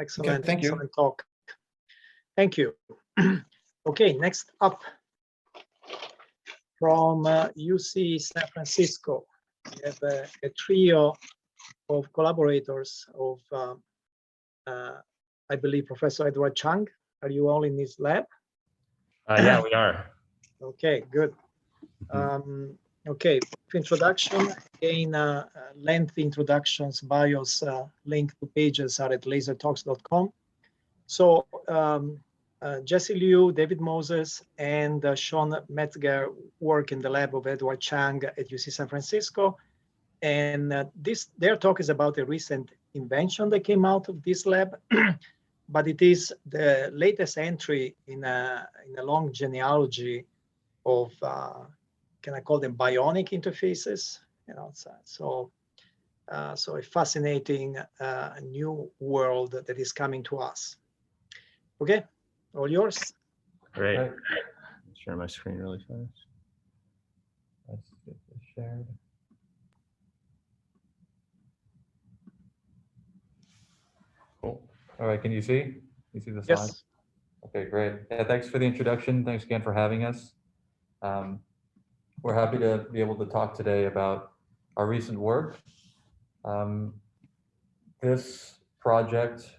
Excellent, thank you. excellent talk. Thank you. Okay, next up from UC San Francisco, we have a trio of collaborators of, I believe, Professor Edward Chang. Are you all in his lab? Yeah, we are. Okay, good. Okay, introduction. Again, lengthy introductions, bios, link to pages are at lasertalks.com. So Jessie Liu, David Moses, and Sean Metzger work in the lab of Edward Chang at UC San Francisco. And their talk is about a recent invention that came out of this lab, but it is the latest entry in a long genealogy of, can I call them bionic interfaces? You know, so a fascinating new world that is coming to us. Okay, all yours. Great. Right. Share my screen really fast. Let's get this shared. Cool. All right, can you see? You see the slide? Yes. Okay, great. Yeah, thanks for the introduction. Thanks again for having us. We're happy to be able to talk today about our recent work. This project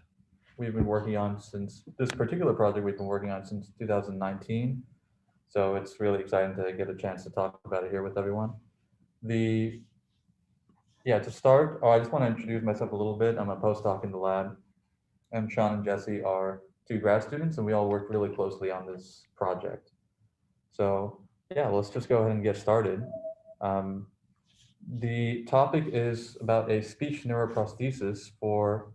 we've been working on since, this particular project we've been working on since 2019. So it's really exciting to get a chance to talk about it here with everyone. To start, I just want to introduce myself a little bit. I'm a postdoc in the lab, and Sean and Jessie are two grad students, and we all work really closely on this project. So yeah, let's just go ahead and get started. The topic is about a speech neuroprosthesis for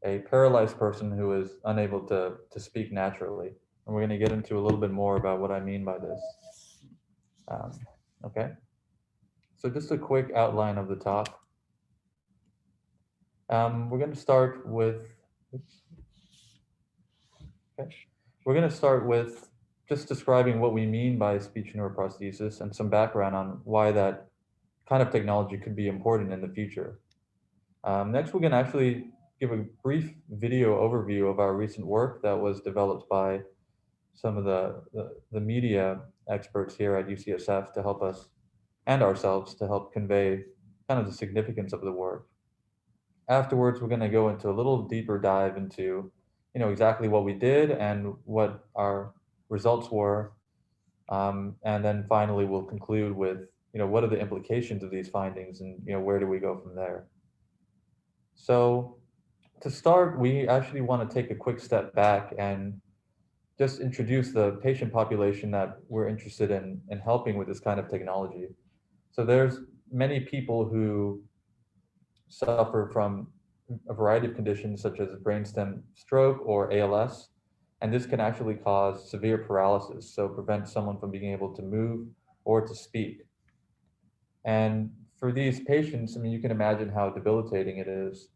a paralyzed person who is unable to speak naturally. And we're going to get into a little bit more about what I mean by this. Okay. So just a quick outline of the talk. We're going to start with, we're going to start with just describing what we mean by speech neuroprosthesis and some background on why that kind of technology could be important in the future. Next, we're going to actually give a brief video overview of our recent work that was developed by some of the media experts here at UCSF to help us and ourselves to help convey kind of the significance of the work. Afterwards, we're going to go into a little deeper dive into, exactly what we did and what our results were. And then finally, we'll conclude with, what are the implications of these findings and, where do we go from there? So to start, we actually want to take a quick step back and just introduce the patient population that we're interested in helping with this kind of technology. So there's many people who suffer from a variety of conditions such as brainstem stroke or ALS, and this can actually cause severe paralysis, so prevent someone from being able to move or to speak. And for these patients, I mean, you can imagine how debilitating it is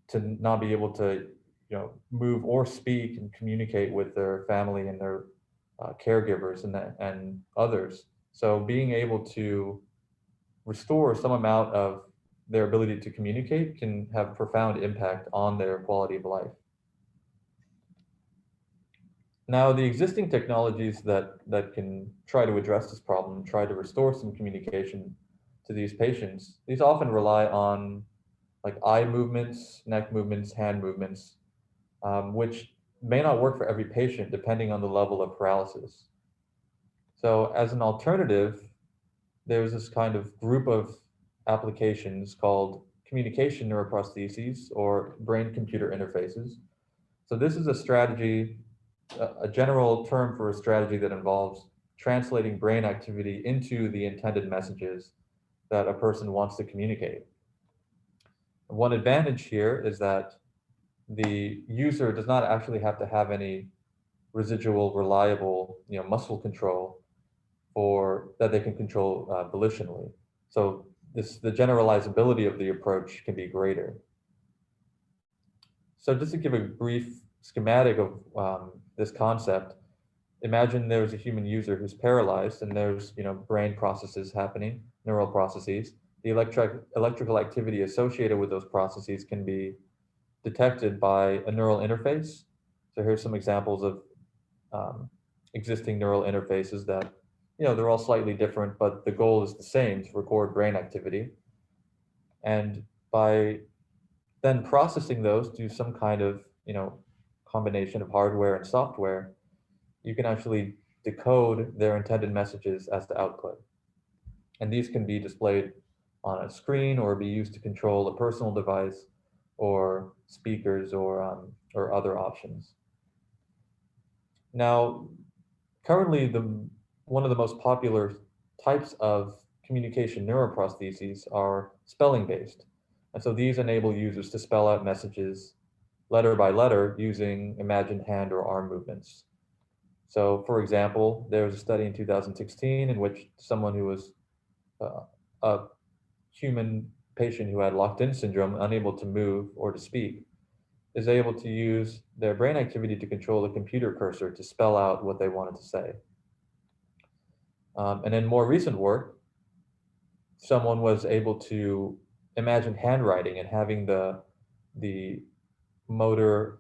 to not be able to, move or speak and communicate with their family and their caregivers and others. So being able to restore some amount of their ability to communicate can have profound impact on their quality of life. Now, the existing technologies that can try to address this problem, try to restore some communication to these patients, these often rely on like eye movements, neck movements, hand movements, which may not work for every patient depending on the level of paralysis. So as an alternative, there's this kind of group of applications called communication neuroprostheses or brain-computer interfaces. So this is a strategy, a general term for a strategy that involves translating brain activity into the intended messages that a person wants to communicate. One advantage here is that the user does not actually have to have any residual reliable muscle control for that they can control volitionally. So the generalizability of the approach can be greater. So just to give a brief schematic of this concept, imagine there's a human user who's paralyzed and there's brain processes happening, neural processes. The electrical activity associated with those processes can be detected by a neural interface. So here's some examples of existing neural interfaces that, they're all slightly different, but the goal is the same, to record brain activity. And by then processing those to some kind of, combination of hardware and software, you can actually decode their intended messages as the output. And these can be displayed on a screen or be used to control a personal device or speakers or other options. Now, currently, one of the most popular types of communication neuroprostheses are spelling-based. And so these enable users to spell out messages letter by letter using imagined hand or arm movements. So, for example, there was a study in 2016 in which someone who was a human patient who had locked-in syndrome, unable to move or to speak, is able to use their brain activity to control the computer cursor to spell out what they wanted to say. And in more recent work, someone was able to imagine handwriting and having the motor,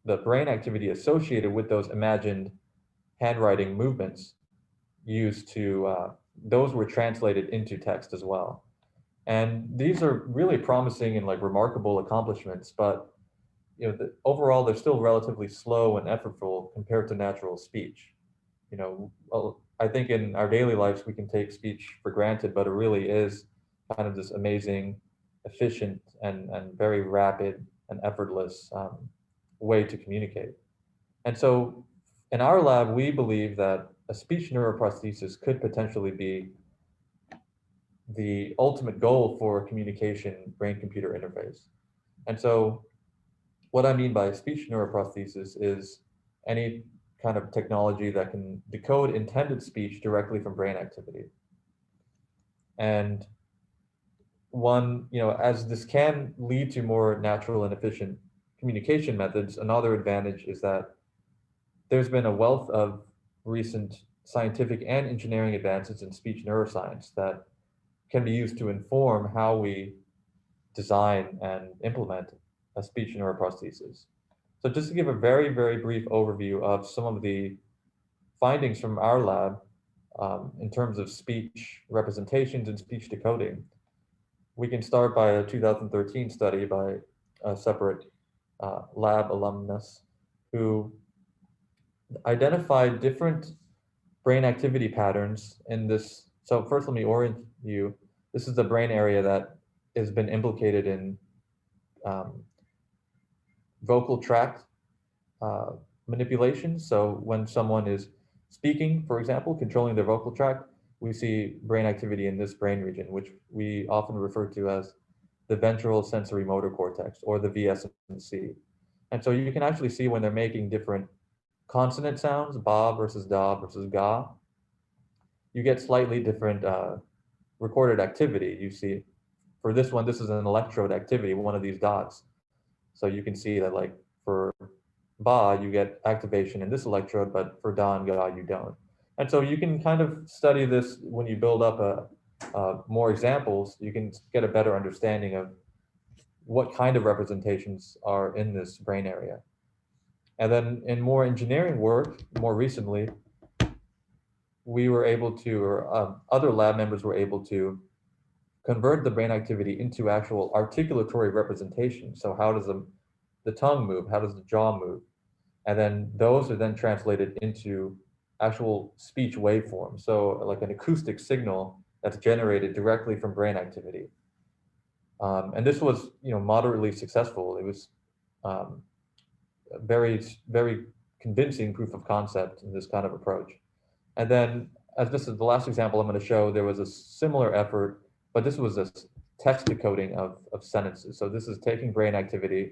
the brain activity associated with those imagined handwriting movements used to, those were translated into text as well. And these are really promising and like remarkable accomplishments, but overall they're still relatively slow and effortful compared to natural speech. I think in our daily lives we can take speech for granted, but it really is kind of this amazing, efficient, and very rapid and effortless way to communicate. And so in our lab, we believe that a speech neuroprosthesis could potentially be the ultimate goal for communication brain-computer interface. And so what I mean by speech neuroprosthesis is any kind of technology that can decode intended speech directly from brain activity. And one, as this can lead to more natural and efficient communication methods, another advantage is that there's been a wealth of recent scientific and engineering advances in speech neuroscience that can be used to inform how we design and implement a speech neuroprosthesis. So just to give a very, very brief overview of some of the findings from our lab in terms of speech representations and speech decoding, we can start by a 2013 study by a separate lab alumnus who identified different brain activity patterns in this. So first, let me orient you. This is the brain area that has been implicated in vocal tract manipulation. So when someone is speaking, for example, controlling their vocal tract, we see brain activity in this brain region, which we often refer to as the ventral sensory motor cortex, or the VSMC. And so you can actually see when they're making different consonant sounds, ba versus da versus ga, you get slightly different recorded activity. You see, for this one, this is an electrode activity, one of these dots. So you can see that, like, for ba, you get activation in this electrode, but for da and ga, you don't. And so you can kind of study this when you build up more examples. You can get a better understanding of what kind of representations are in this brain area. And then in more engineering work, more recently, we were able to, or other lab members were able to convert the brain activity into actual articulatory representation. So how does the tongue move? How does the jaw move? And then those are then translated into actual speech waveforms. So like an acoustic signal that's generated directly from brain activity. And this was, moderately successful. It was very, very convincing proof of concept in this kind of approach. And then, as this is the last example I'm going to show, there was a similar effort, but this was a text decoding of sentences. So this is taking brain activity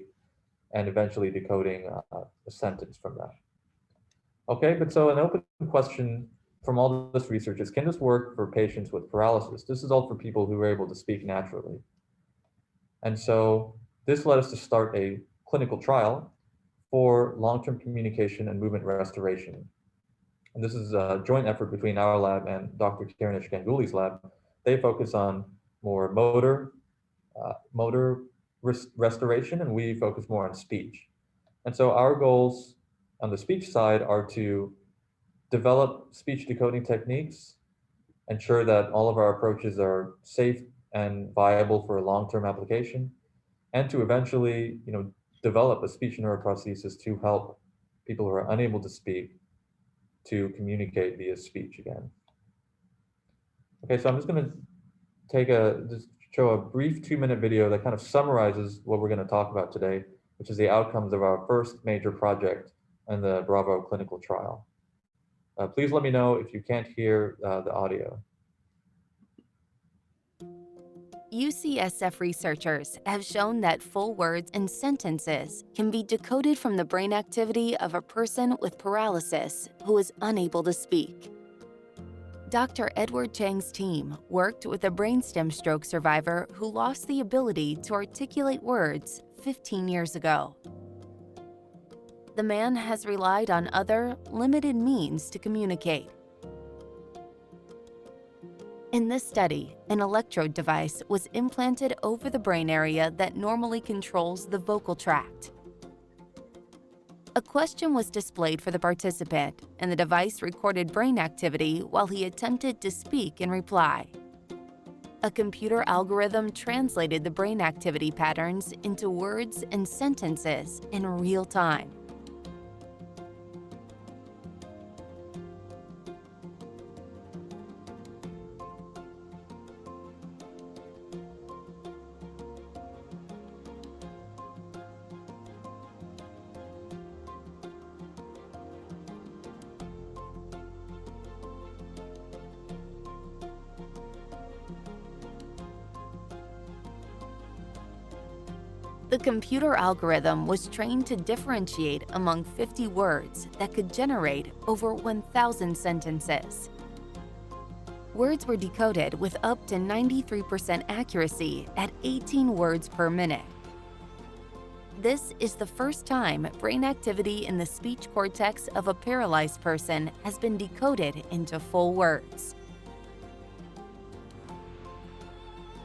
and eventually decoding a sentence from that. Okay, but so an open question from all this research is, can this work for patients with paralysis? This is all for people who are able to speak naturally. And so this led us to start a clinical trial for long-term communication and movement restoration. And this is a joint effort between our lab and Dr. Kiran Ganguly's lab. They focus on more motor restoration, and we focus more on speech. And so our goals on the speech side are to develop speech decoding techniques, ensure that all of our approaches are safe and viable for a long-term application, and to eventually, develop a speech neuroprosthesis to help people who are unable to speak to communicate via speech again. Okay, so I'm just going to just show a brief 2-minute video that kind of summarizes what we're going to talk about today, which is the outcomes of our first major project in the Bravo clinical trial. Please let me know if you can't hear the audio. UCSF researchers have shown that full words and sentences can be decoded from the brain activity of a person with paralysis who is unable to speak. Dr. Edward Chang's team worked with a brainstem stroke survivor who lost the ability to articulate words 15 years ago. The man has relied on other, limited means to communicate. In this study, an electrode device was implanted over the brain area that normally controls the vocal tract. A question was displayed for the participant, and the device recorded brain activity while he attempted to speak in reply. A computer algorithm translated the brain activity patterns into words and sentences in real time. The computer algorithm was trained to differentiate among 50 words that could generate over 1,000 sentences. Words were decoded with up to 93% accuracy at 18 words per minute. This is the first time brain activity in the speech cortex of a paralyzed person has been decoded into full words.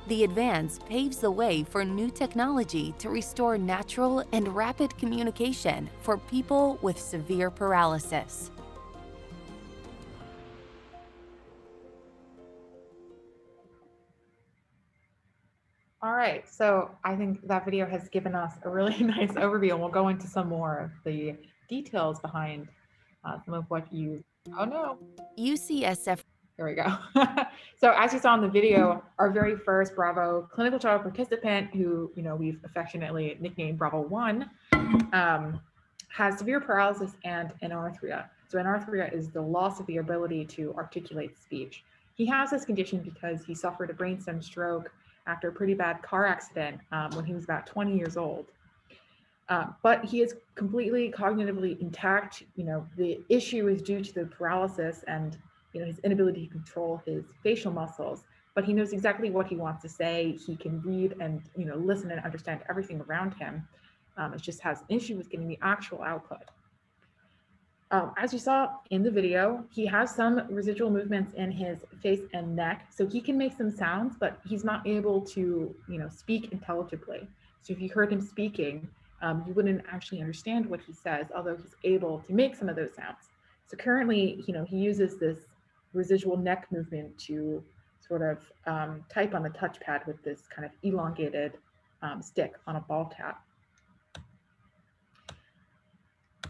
The advance paves the way for new technology to restore natural and rapid communication for people with severe paralysis. All right, so I think that video has given us a really nice overview, and we'll go into some more of the details behind some of what you, oh no. UCSF. There we go. So as you saw in the video, our very first Bravo clinical trial participant, who we've affectionately nicknamed Bravo 1, has severe paralysis and anarthria. So anarthria is the loss of the ability to articulate speech. He has this condition because he suffered a brainstem stroke after a pretty bad car accident when he was about 20 years old. But he is completely cognitively intact. The issue is due to the paralysis and his inability to control his facial muscles, but he knows exactly what he wants to say. He can read and listen and understand everything around him. It just has an issue with getting the actual output. As you saw in the video, he has some residual movements in his face and neck, so he can make some sounds, but he's not able to speak intelligibly. So if you heard him speaking, you wouldn't actually understand what he says, although he's able to make some of those sounds. So currently, he uses this residual neck movement to sort of type on the touchpad with this kind of elongated stick on a ball cap.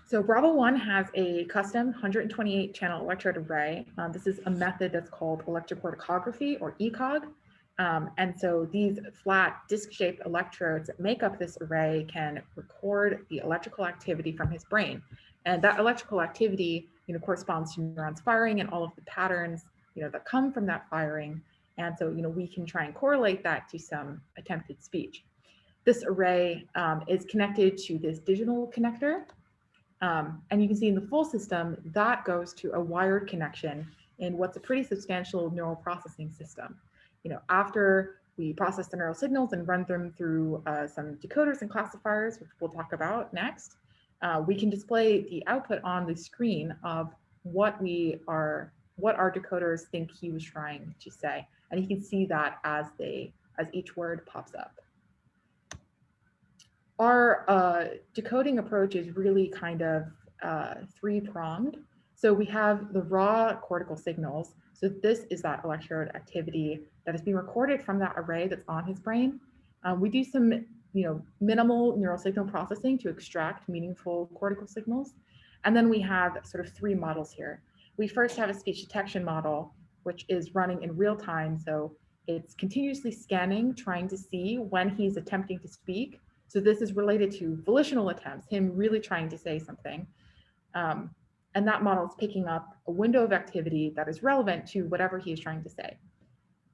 So Bravo 1 has a custom 128 channel electrode array. This is a method that's called electrocorticography, or ECOG. And so these flat disc-shaped electrodes that make up this array can record the electrical activity from his brain. And that electrical activity corresponds to neurons firing and all of the patterns that come from that firing. And so we can try and correlate that to some attempted speech. This array is connected to this digital connector. And you can see in the full system, that goes to a wired connection in what's a pretty substantial neural processing system. After we process the neural signals and run them through some decoders and classifiers, which we'll talk about next, we can display the output on the screen of what our decoders think he was trying to say. And you can see that as each word pops up. Our decoding approach is really kind of three-pronged. So we have the raw cortical signals. So this is that electrode activity that is being recorded from that array that's on his brain. We do some minimal neural signal processing to extract meaningful cortical signals. And then we have sort of three models here. We first have a speech detection model, which is running in real time. So it's continuously scanning, trying to see when he's attempting to speak. So this is related to volitional attempts, him really trying to say something. And that model is picking up a window of activity that is relevant to whatever he is trying to say.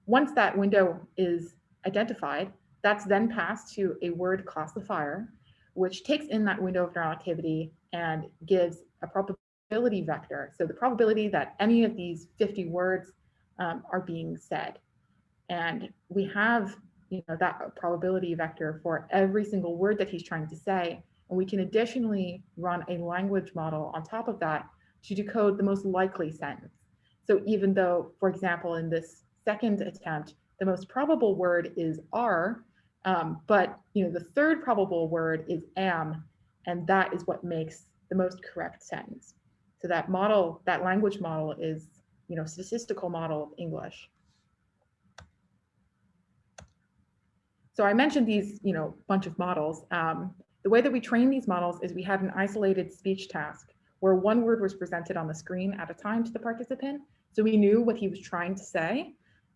Once that window is identified, that's then passed to a word classifier, which takes in that window of neural activity and gives a probability vector. So the probability that any of these 50 words are being said. And we have that probability vector for every single word that he's trying to say. And we can additionally run a language model on top of that to decode the most likely sentence. So even though, for example, in this second attempt, the most probable word is are, but the third probable word is am, and that is what makes the most correct sentence. So that model, that language model is, statistical model of English. So I mentioned these, bunch of models. The way that we train these models is we had an isolated speech task where one word was presented on the screen at a time to the participant. So we knew what he was trying to say,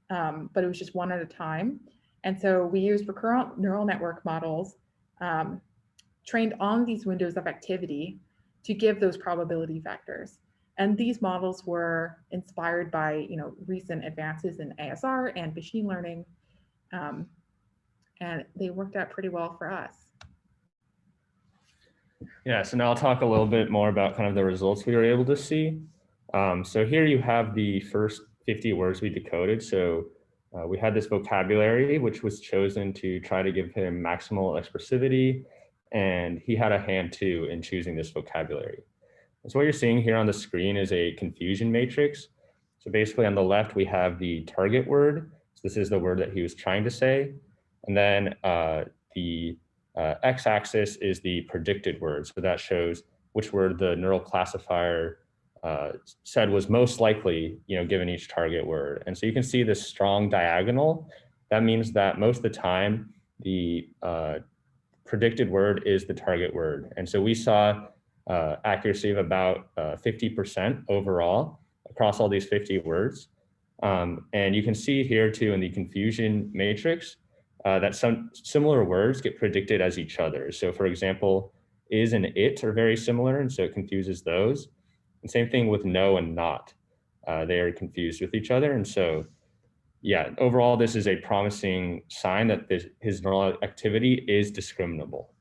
but it was just one at a time. And so we used recurrent neural network models trained on these windows of activity to give those probability vectors. And these models were inspired by recent advances in ASR and machine learning. And they worked out pretty well for us. Yeah, so now I'll talk a little bit more about kind of the results we were able to see. So here you have the first 50 words we decoded. So we had this vocabulary, which was chosen to try to give him maximal expressivity. And he had a hand too in choosing this vocabulary. And so what you're seeing here on the screen is a confusion matrix. So basically on the left, we have the target word. So this is the word that he was trying to say. And then the x-axis is the predicted word. So that shows which word the neural classifier said was most likely, given each target word. And so you can see this strong diagonal. That means that most of the time, the predicted word is the target word. And so we saw accuracy of about 50% overall across all these 50 words. And you can see here too in the confusion matrix that some similar words get predicted as each other. So for example, is and it are very similar, and so it confuses those. And same thing with no and not. They are confused with each other. And so, yeah, overall, this is a promising sign that his neural activity is discriminable.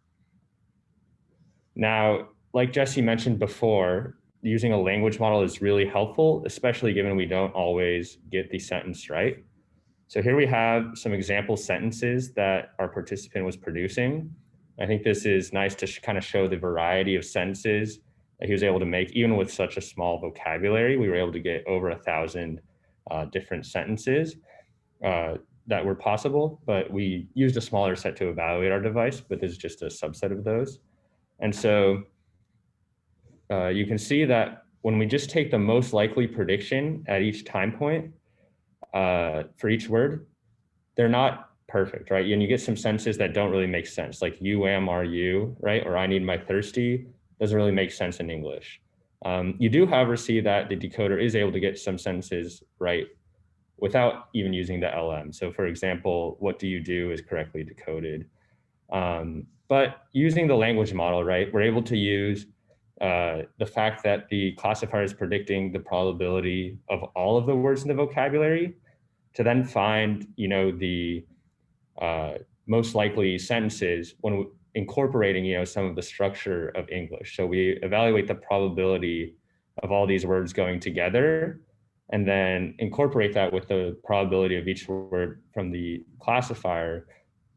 Now, like Jessie mentioned before, using a language model is really helpful, especially given we don't always get the sentence right. So here we have some example sentences that our participant was producing. I think this is nice to kind of show the variety of sentences that he was able to make, even with such a small vocabulary. We were able to get over 1,000 different sentences that were possible, but we used a smaller set to evaluate our device, but this is just a subset of those. And so you can see that when we just take the most likely prediction at each time point for each word, they're not perfect, right? And you get some sentences that don't really make sense, like you am, are you, right? Or I need my thirsty, doesn't really make sense in English. You do, however, see that the decoder is able to get some sentences right without even using the LM. So for example, what do you do is correctly decoded. But using the language model, right, we're able to use the fact that the classifier is predicting the probability of all of the words in the vocabulary to then find, the most likely sentences when incorporating, some of the structure of English. So we evaluate the probability of all these words going together and then incorporate that with the probability of each word from the classifier.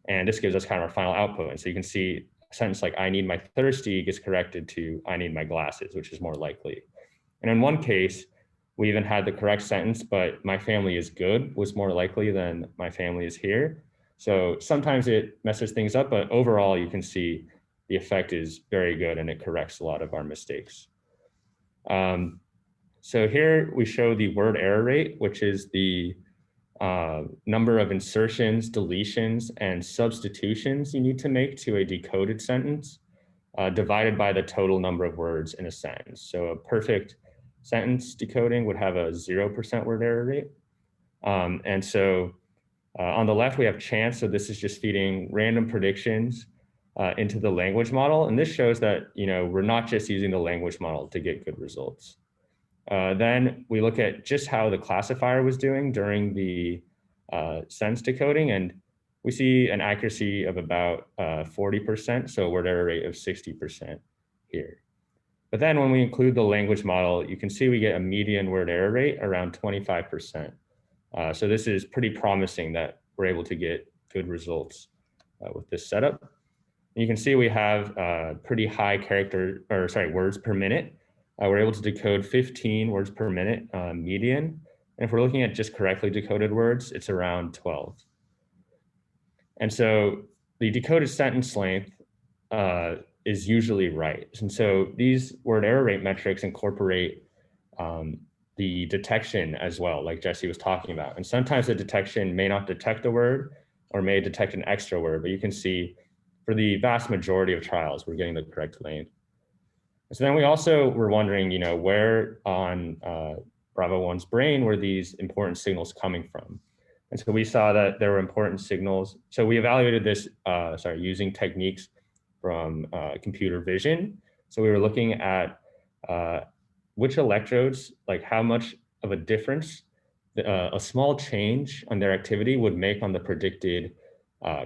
And this gives us kind of our final output. And so you can see a sentence like I need my thirsty gets corrected to I need my glasses, which is more likely. And in one case, we even had the correct sentence, but my family is good was more likely than my family is here. So sometimes it messes things up, but overall you can see the effect is very good and it corrects a lot of our mistakes. So here we show the word error rate, which is the number of insertions, deletions, and substitutions you need to make to a decoded sentence, divided by the total number of words in a sentence. So a perfect sentence decoding would have a 0% word error rate. And so on the left, we have chance. So this is just feeding random predictions into the language model. And this shows that, we're not just using the language model to get good results. Then we look at just how the classifier was doing during the sentence decoding, and we see an accuracy of about 40%, so a word error rate of 60% here. But then when we include the language model, you can see we get a median word error rate around 25%. So this is pretty promising that we're able to get good results with this setup. And you can see we have pretty high words per minute. We're able to decode 15 words per minute median. And if we're looking at just correctly decoded words, it's around 12. And so the decoded sentence length is usually right. And so these word error rate metrics incorporate the detection as well, like Jessie was talking about. And sometimes the detection may not detect a word or may detect an extra word, but you can see for the vast majority of trials, we're getting the correct length. So then we also were wondering, where on Bravo 1's brain were these important signals coming from? And so we saw that there were important signals. So we evaluated this, using techniques from computer vision. So we were looking at which electrodes, like how much of a difference a small change on their activity would make on the predicted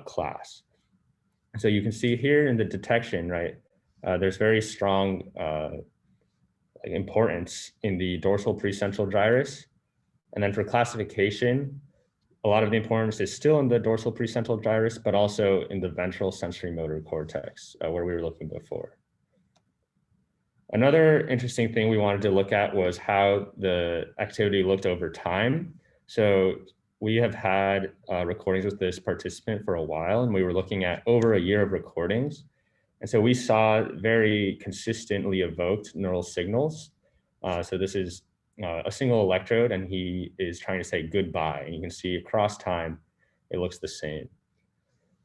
class. So you can see here in the detection, right? There's very strong importance in the dorsal precentral gyrus. And then for classification, a lot of the importance is still in the dorsal precentral gyrus, but also in the ventral sensory motor cortex, where we were looking before. Another interesting thing we wanted to look at was how the activity looked over time. So we have had recordings with this participant for a while, and we were looking at over a year of recordings. And so we saw very consistently evoked neural signals. So this is a single electrode, and he is trying to say goodbye. And you can see across time, it looks the same.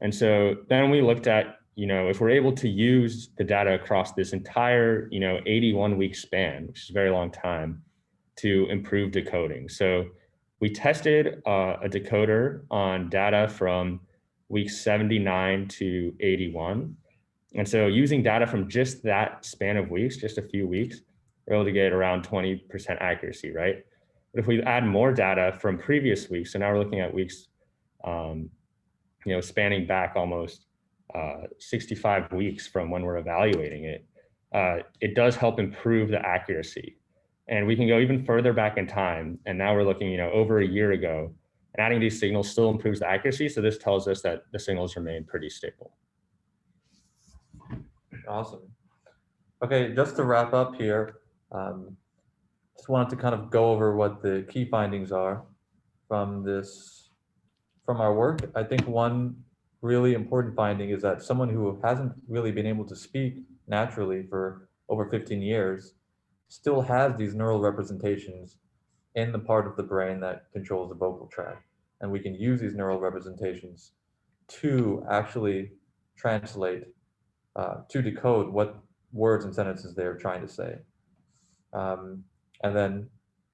And so then we looked at, if we're able to use the data across this entire, 81-week span, which is a very long time, to improve decoding. So we tested a decoder on data from weeks 79 to 81. And so using data from just that span of weeks, just a few weeks, we're able to get around 20% accuracy, right? But if we add more data from previous weeks, so now we're looking at weeks, spanning back almost 65 weeks from when we're evaluating it, it does help improve the accuracy. And we can go even further back in time. And now we're looking, over a year ago, and adding these signals still improves the accuracy. So this tells us that the signals remain pretty stable. Awesome. Okay, just to wrap up here, just wanted to kind of go over what the key findings are from our work. I think one really important finding is that someone who hasn't really been able to speak naturally for over 15 years still has these neural representations in the part of the brain that controls the vocal tract. And we can use these neural representations to actually translate, to decode what words and sentences they're trying to say. And then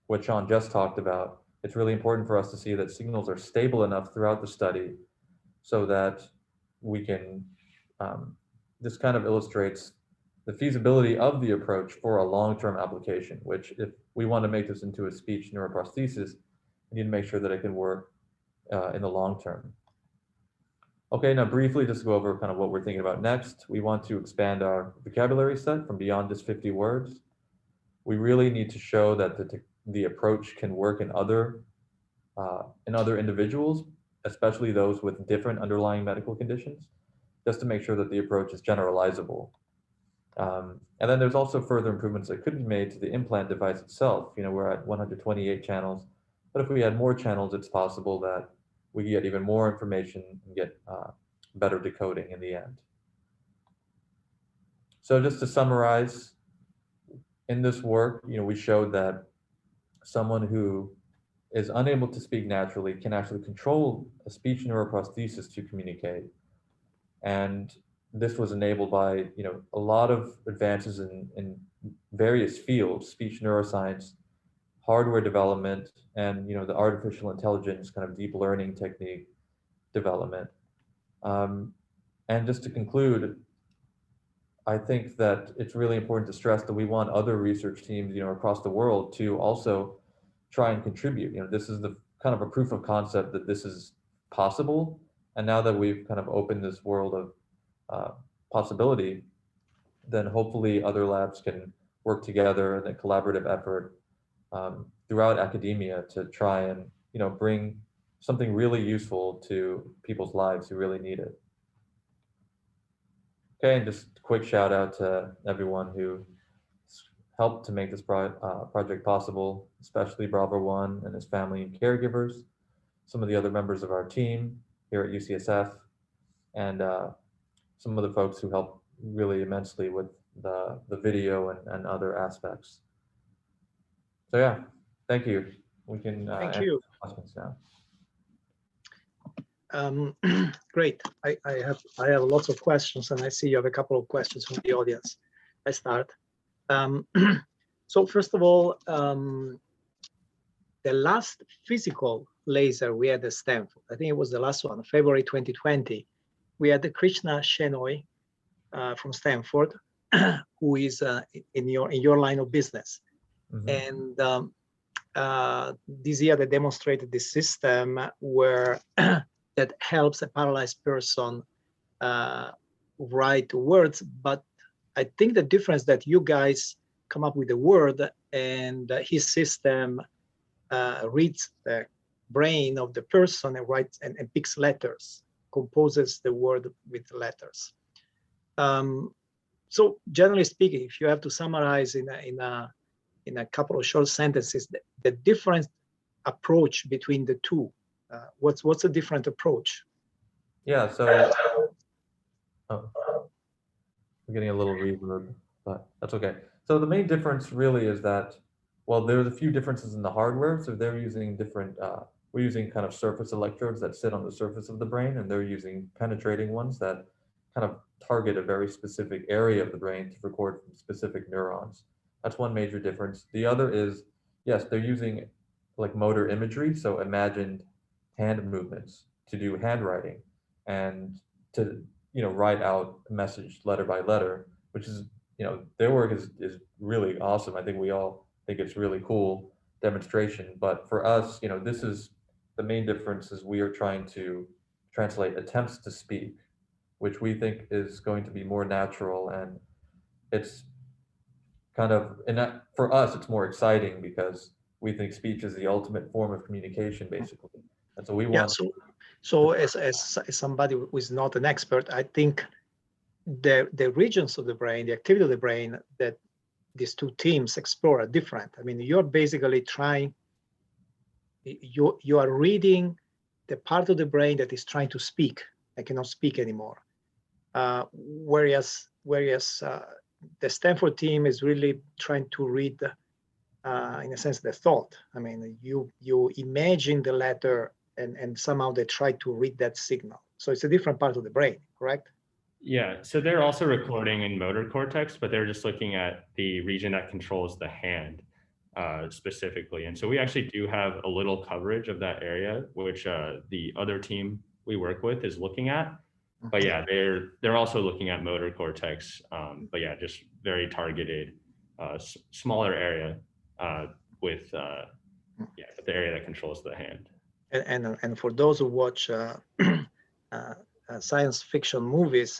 what Sean just talked about, it's really important for us to see that signals are stable enough throughout the study so that we can, this kind of illustrates the feasibility of the approach for a long-term application, which if we want to make this into a speech neuroprosthesis, we need to make sure that it can work in the long term. Okay, now briefly, just to go over kind of what we're thinking about next, we want to expand our vocabulary set from beyond just 50 words. We really need to show that the approach can work in other individuals, especially those with different underlying medical conditions, just to make sure that the approach is generalizable. And then there's also further improvements that could be made to the implant device itself. We're at 128 channels, but if we had more channels, it's possible that we get even more information and get better decoding in the end. So just to summarize, in this work, we showed that someone who is unable to speak naturally can actually control a speech neuroprosthesis to communicate. And this was enabled by, a lot of advances in various fields, speech neuroscience, hardware development, and, the artificial intelligence kind of deep learning technique development. And just to conclude, I think that it's really important to stress that we want other research teams, across the world to also try and contribute. This is the kind of a proof of concept that this is possible. And now that we've kind of opened this world of possibility, then hopefully other labs can work together in a collaborative effort throughout academia to try and, bring something really useful to people's lives who really need it. Okay, and just a quick shout out to everyone who helped to make this project possible, especially Bravo One and his family and caregivers, some of the other members of our team here at UCSF, and some of the folks who helped really immensely with the video and other aspects. So yeah, thank you. We can Thank you. Questions now. Great. I have lots of questions, and I see you have a couple of questions from the audience. I start. So first of all, the last physical laser we had at Stanford, I think it was the last one, February 2020, we had the Krishna Shenoy from Stanford, who is in your line of business. Mm-hmm. And this year they demonstrated this system where that helps a paralyzed person write words. But I think the difference that you guys come up with a word and his system reads the brain of the person and writes and picks letters, composes the word with letters. So generally speaking, if you have to summarize in a couple of short sentences, the different approach between the two, what's a different approach? Yeah, so we're getting a little reverb, but that's okay. So the main difference really is that, well, there's a few differences in the hardware. So they're using different, we're using kind of surface electrodes that sit on the surface of the brain, and they're using penetrating ones that kind of target a very specific area of the brain to record specific neurons. That's one major difference. The other is, yes, they're using like motor imagery, so imagined hand movements to do handwriting and to, write out a message letter by letter, which is, their work is really awesome. I think we all think it's really cool demonstration. But for us, this is the main difference is we are trying to translate attempts to speak, which we think is going to be more natural, and it's kind of, and for us, it's more exciting because we think speech is the ultimate form of communication, basically. And so we want. Yeah, so as somebody who is not an expert, I think the regions of the brain, the activity of the brain that these two teams explore are different. I mean, you're basically trying, you are reading the part of the brain that is trying to speak and cannot speak anymore. Whereas the Stanford team is really trying to read, in a sense, the thought. I mean, you imagine the letter and somehow they try to read that signal. So it's a different part of the brain, correct? Yeah, so they're also recording in motor cortex, but they're just looking at the region that controls the hand specifically. And so we actually do have a little coverage of that area, which the other team we work with is looking at. But yeah, they're also looking at motor cortex, but yeah, just very targeted, smaller area with the area that controls the hand. And for those who watch science fiction movies,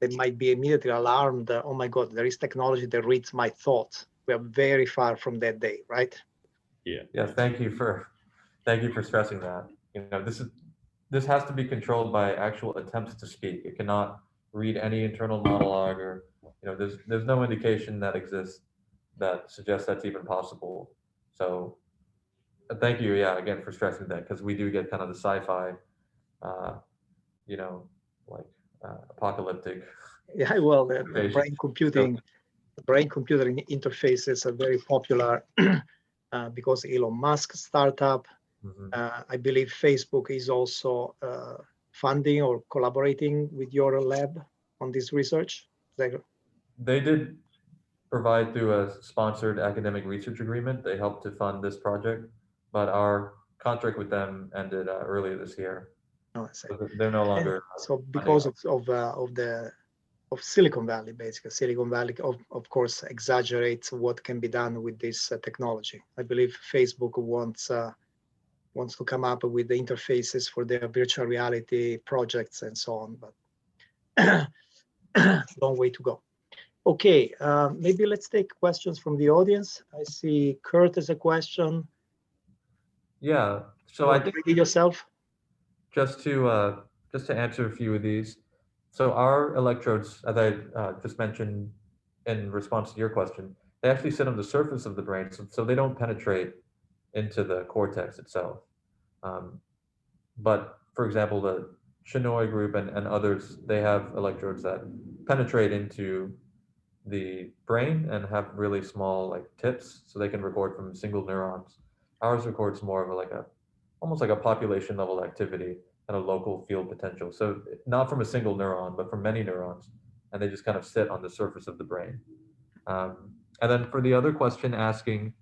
they might be immediately alarmed. Oh my God, there is technology that reads my thoughts. We are very far from that day, right? Yeah. Yeah. Thank you for stressing that. This has to be controlled by actual attempts to speak. It cannot read any internal monologue, or there's no indication that exists that suggests that's even possible. So thank you, again, for stressing that, because we do get kind of the sci-fi, apocalyptic Yeah, well, the Patience. brain-computer interfaces are very popular because Elon Musk startup. I believe Facebook is also funding or collaborating with your lab on this research. They did provide through a sponsored academic research agreement. They helped to fund this project, but our contract with them ended earlier this year. Oh, I see. So they're no longer. So because of Silicon Valley, basically, Silicon Valley, of course, exaggerates what can be done with this technology. I believe Facebook wants to come up with the interfaces for their virtual reality projects and so on, but long way to go. Okay, maybe let's take questions from the audience. I see Kurt has a question. Yeah, so I think read it yourself. just to answer a few of these. So our electrodes, as I just mentioned in response to your question, they actually sit on the surface of the brain, so they don't penetrate into the cortex itself. But for example, the Chinoy group and others, they have electrodes that penetrate into the brain and have really small like tips, so they can record from single neurons. Ours records more of almost like a population level activity at a local field potential. So not from a single neuron, but from many neurons, and they just kind of sit on the surface of the brain. And then for the other question asking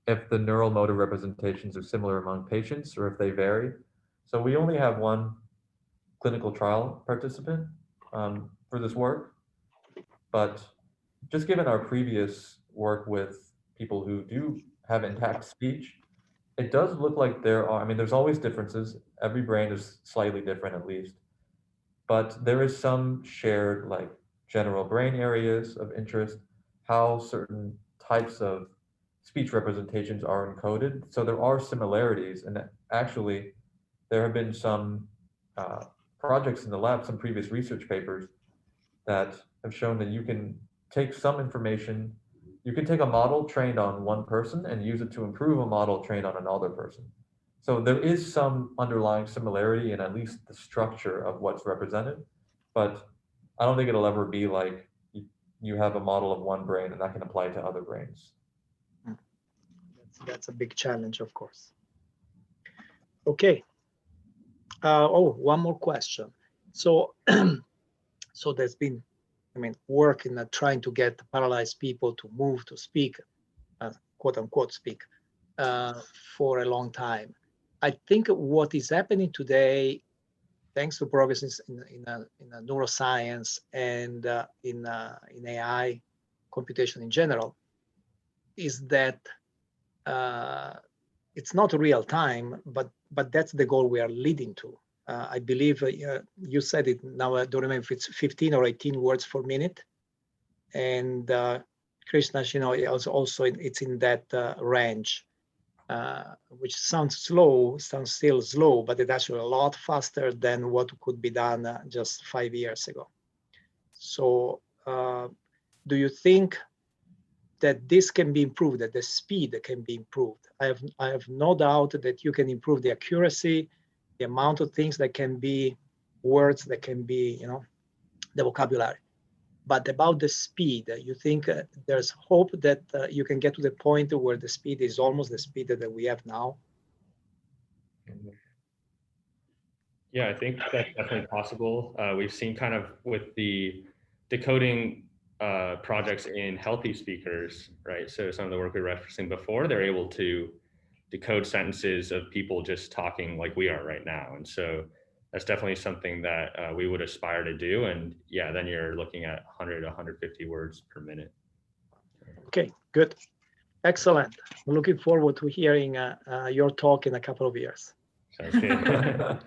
if the neural motor representations are similar among patients or if they vary. So we only have one clinical trial participant for this work, but just given our previous work with people who do have intact speech, it does look like there's always differences. Every brain is slightly different at least, but there is some shared like general brain areas of interest, how certain types of speech representations are encoded. So there are similarities, and actually there have been some projects in the lab, some previous research papers that have shown that you can take some information, you can take a model trained on one person and use it to improve a model trained on another person. So there is some underlying similarity in at least the structure of what's represented, but I don't think it'll ever be like you have a model of one brain and that can apply to other brains. That's a big challenge, of course. Okay. One more question. So, so there's been, work in trying to get paralyzed people to move, to speak, quote unquote speak, for a long time. I think what is happening today, thanks to progress in neuroscience and in AI computation in general, is that it's not real time, but that's the goal we are leading to. I believe you said it now. I don't remember if it's 15 or 18 words per minute, and Krishna, also it's in that range, which sounds still slow, but it's actually a lot faster than what could be done just 5 years ago. So, do you think that this can be improved, that the speed can be improved? I have no doubt that you can improve the accuracy, the amount of things that can be words, that can be, the vocabulary. But about the speed, you think there's hope that you can get to the point where the speed is almost the speed that we have now? Yeah, I think that's definitely possible. We've seen kind of with the decoding projects in healthy speakers, right? So some of the work we were referencing before, they're able to decode sentences of people just talking like we are right now. And so that's definitely something that we would aspire to do. And yeah, then you're looking at 100 to 150 words per minute. Okay, good. Excellent. I'm looking forward to hearing your talk in a couple of years. Sounds good.